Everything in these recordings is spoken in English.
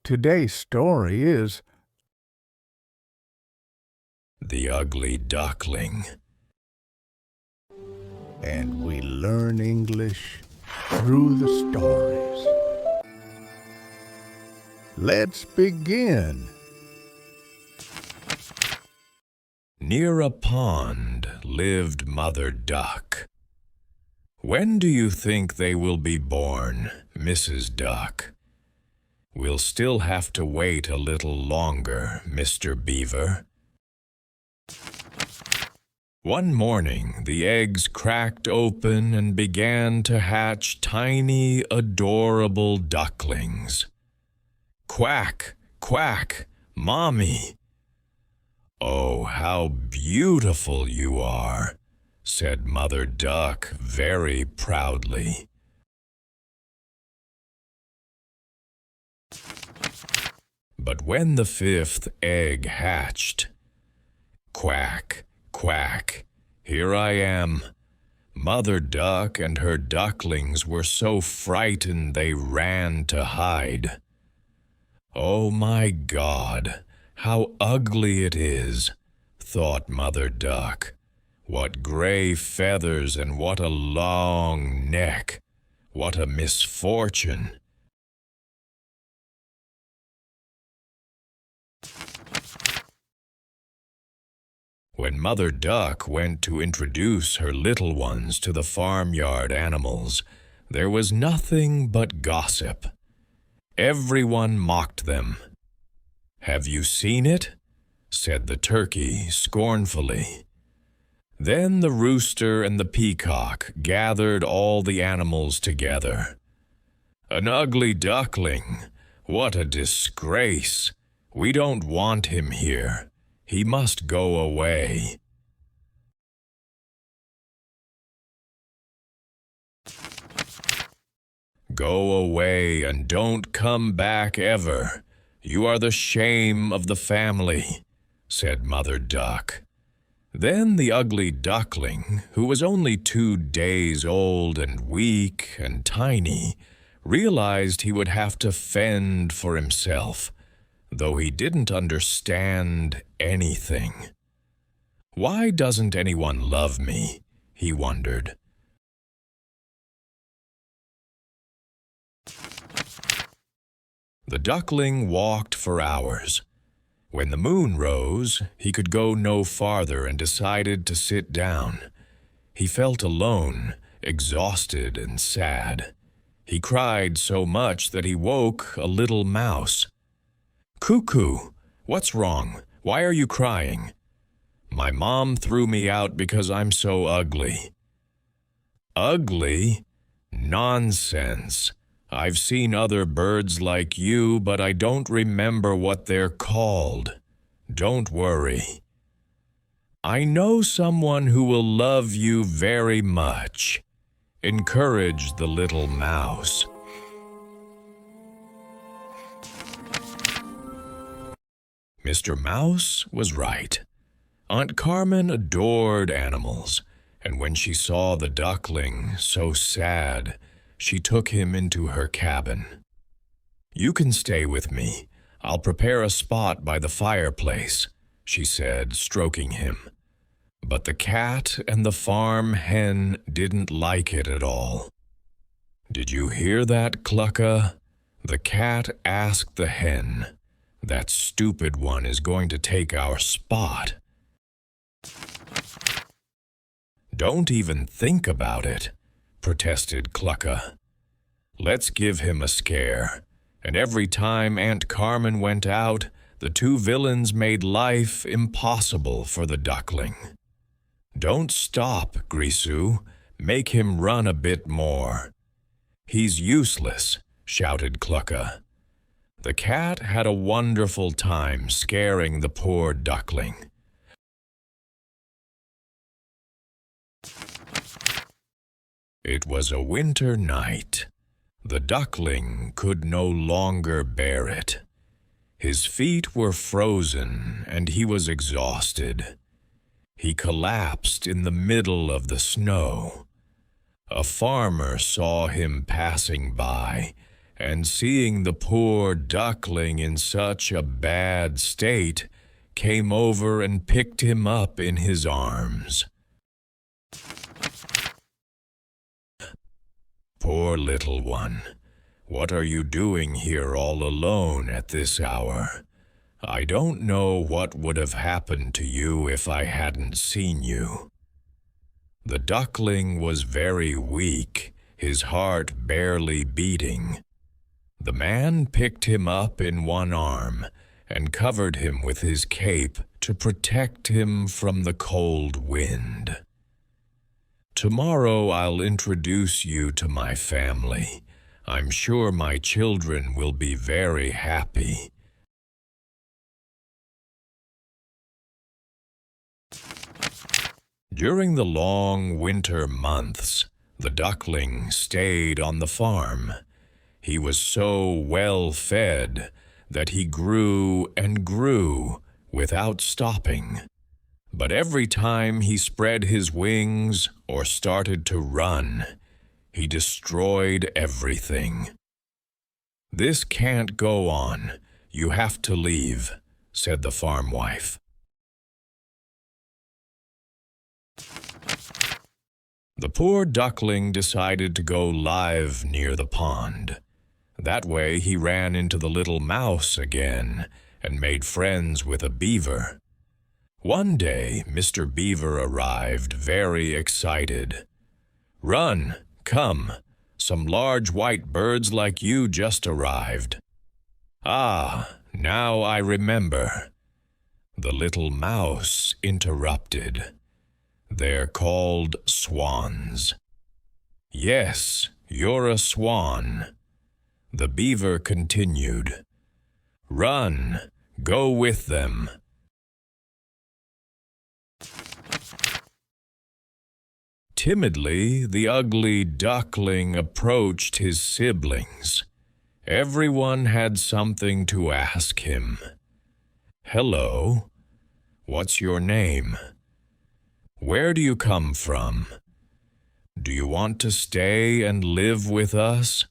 Today's story is The Ugly Duckling. And we learn English through the stories. Let's begin. Near a pond lived Mother Duck. When do you think they will be born, Mrs. Duck? We'll still have to wait a little longer, Mr. Beaver. One morning, the eggs cracked open and began to hatch tiny, adorable ducklings. Quack, quack, Mommy! Oh, how beautiful you are, said Mother Duck very proudly. But when the fifth egg hatched, quack, quack, here I am. Mother Duck and her ducklings were so frightened they ran to hide. Oh my God, how ugly it is, thought Mother Duck. What gray feathers and what a long neck. What a misfortune. When Mother Duck went to introduce her little ones to the farmyard animals, there was nothing but gossip. Everyone mocked them. "Have you seen it?" said the turkey scornfully. Then the rooster and the peacock gathered all the animals together. "An ugly duckling! What a disgrace! We don't want him here. He must go away." "Go away and don't come back ever. You are the shame of the family," said Mother Duck. Then the ugly duckling, who was only 2 days old and weak and tiny, realized he would have to fend for himself, though he didn't understand anything. "Why doesn't anyone love me?" he wondered. The duckling walked for hours. When the moon rose, he could go no farther and decided to sit down. He felt alone, exhausted and sad. He cried so much that he woke a little mouse. "Cuckoo, what's wrong? Why are you crying?" "My mom threw me out because I'm so ugly." "Ugly? Nonsense! I've seen other birds like you, but I don't remember what they're called. Don't worry. I know someone who will love you very much," encouraged the little mouse. Mr. Mouse was right. Aunt Carmen adored animals, and when she saw the duckling so sad, she took him into her cabin. "You can stay with me. I'll prepare a spot by the fireplace," she said, stroking him. But the cat and the farm hen didn't like it at all. "Did you hear that, Clucka?" The cat asked the hen. "That stupid one is going to take our spot." "Don't even think about it," protested Clucka. "Let's give him a scare." And every time Aunt Carmen went out, the two villains made life impossible for the duckling. "Don't stop, Grisou. Make him run a bit more." "He's useless," shouted Clucka. The cat had a wonderful time scaring the poor duckling. It was a winter night. The duckling could no longer bear it. His feet were frozen and he was exhausted. He collapsed in the middle of the snow. A farmer saw him passing by and seeing the poor duckling in such a bad state, came over and picked him up in his arms. "Poor little one, what are you doing here all alone at this hour? I don't know what would have happened to you if I hadn't seen you." The duckling was very weak, his heart barely beating. The man picked him up in one arm and covered him with his cape to protect him from the cold wind. "Tomorrow I'll introduce you to my family. I'm sure my children will be very happy." During the long winter months, the duckling stayed on the farm. He was so well fed that he grew and grew without stopping. But every time he spread his wings or started to run, he destroyed everything. "This can't go on. You have to leave," said the farm wife. The poor duckling decided to go live near the pond. That way he ran into the little mouse again and made friends with a beaver. One day Mr. Beaver arrived very excited. "Run, come, some large white birds like you just arrived." "Ah, now I remember." The little mouse interrupted. "They're called swans." "Yes, you're a swan." The beaver continued. "Run, go with them." Timidly, the ugly duckling approached his siblings. Everyone had something to ask him. "Hello, what's your name? Where do you come from? Do you want to stay and live with us?"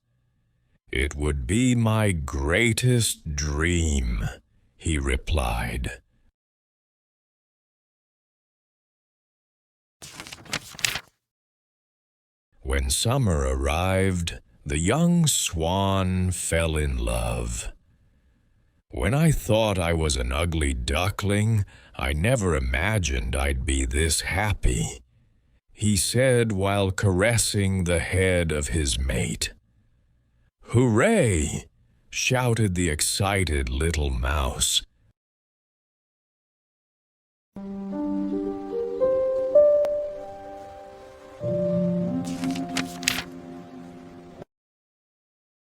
"It would be my greatest dream," he replied. When summer arrived, the young swan fell in love. "When I thought I was an ugly duckling, I never imagined I'd be this happy," he said while caressing the head of his mate. "Hooray!" shouted the excited little mouse.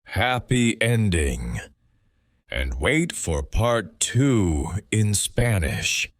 Happy ending. And wait for part 2 in Spanish.